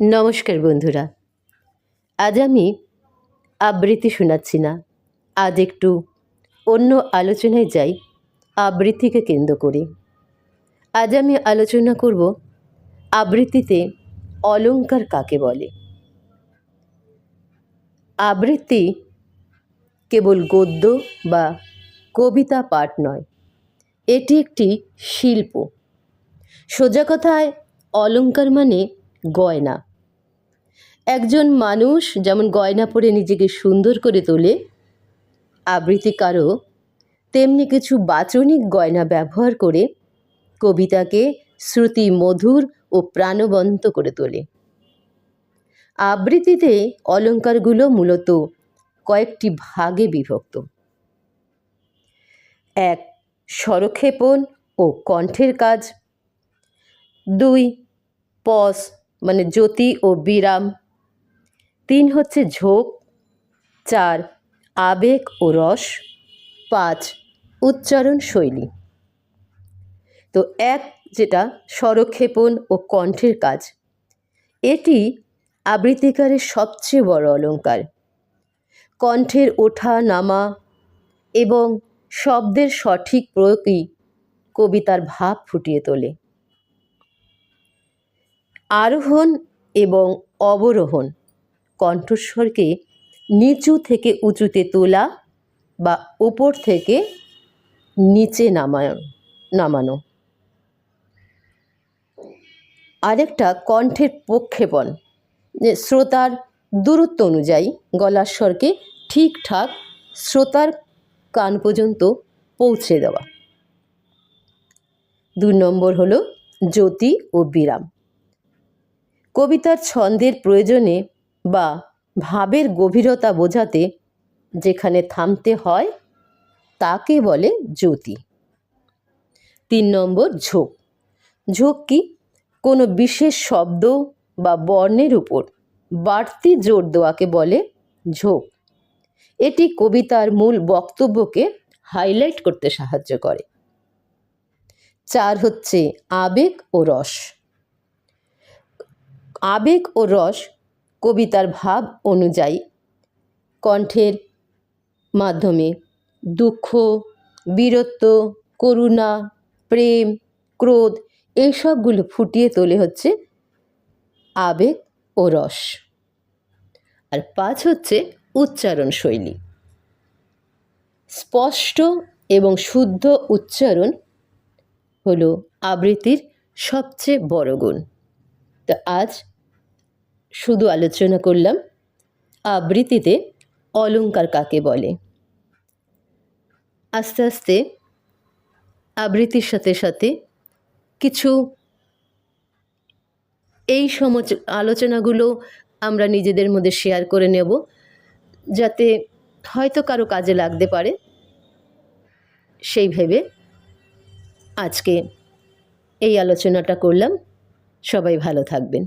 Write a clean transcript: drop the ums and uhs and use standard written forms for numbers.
নমস্কার বন্ধুরা। আজ আমি আবৃত্তি শোনাচ্ছি না। আজ একটু অন্য আলোচনায় যাই আবৃত্তিকে কেন্দ্র করে। আজ আমি আলোচনা করব আবৃত্তিতে অলংকার কাকে বলে। আবৃত্তি কেবল গদ্য বা কবিতা পাঠ নয়, এটি একটি শিল্প। সোজা কথায় অলংকার মানে গয়না। একজন মানুষ যেমন গয়না পরে নিজেকে সুন্দর করে তোলে, আবৃত্তিকারও তেমনি কিছু বাচনিক গয়না ব্যবহার করে কবিতাকে শ্রুতি মধুর ও প্রাণবন্ত করে তোলে। আবৃত্তিতে অলংকারগুলো মূলত কয়েকটি ভাগে বিভক্ত। 1. স্বরক্ষেপণ ও কণ্ঠের কাজ। 2. পজ মানে জ্যোতি ও বিরাম। 3 হচ্ছে ঝোঁক। 4. আবেগ ও রস। 5. উচ্চারণ শৈলী। তো 1 যেটা স্বরক্ষেপণ ও কণ্ঠের কাজ, এটি আবৃত্তিকারের সবচেয়ে বড় অলংকার। কণ্ঠের ওঠা নামা এবং শব্দের সঠিক প্রয়োগই কবিতার ভাব ফুটিয়ে তোলে। আরোহণ এবং অবরোহণ কণ্ঠস্বরকে নিচু থেকে উঁচুতে তোলা বা উপর থেকে নিচে নামানো। আরেকটা কণ্ঠের প্রক্ষেপণ, যে শ্রোতার দূরত্ব অনুযায়ী গলার স্বরকে ঠিকঠাক শ্রোতার কান পর্যন্ত পৌঁছে দেওয়া। 2 নম্বর হলো জ্যোতি ও বিরাম। কবিতার ছন্দের প্রয়োজনে বা ভাবের গভীরতা বোঝাতে যেখানে থামতে হয় তাকে বলে জ্যোতি। 3 নম্বর ঝোঁক। ঝোঁক কি? কোনো বিশেষ শব্দ বা বর্ণের উপর বাড়তি জোর দেওয়াকে বলে ঝোঁক। এটি কবিতার মূল বক্তব্যকে হাইলাইট করতে সাহায্য করে। 4 হচ্ছে আবেগ ও রস। আবেগ ও রস কবিতার ভাব অনুযায়ী কণ্ঠের মাধ্যমে দুঃখ, বীরত্ব, করুণা, প্রেম, ক্রোধ এইসবগুলো ফুটিয়ে তোলে হচ্ছে আবেগ ও রস। আর 5 হচ্ছে উচ্চারণ শৈলী। স্পষ্ট এবং শুদ্ধ উচ্চারণ হলো আবৃত্তির সবচেয়ে বড় গুণ। তো আজ শুধু আলোচনা করলাম আবৃত্তিতে অলংকার কাকে বলে। আস্তে আস্তে আবৃত্তির সাথে সাথে কিছু এই আলোচনাগুলো আমরা নিজেদের মধ্যে শেয়ার করে নেব, যাতে হয়তো কারো কাজে লাগতে পারে। সেই ভেবে আজকে এই আলোচনাটা করলাম। সবাই ভালো থাকবেন।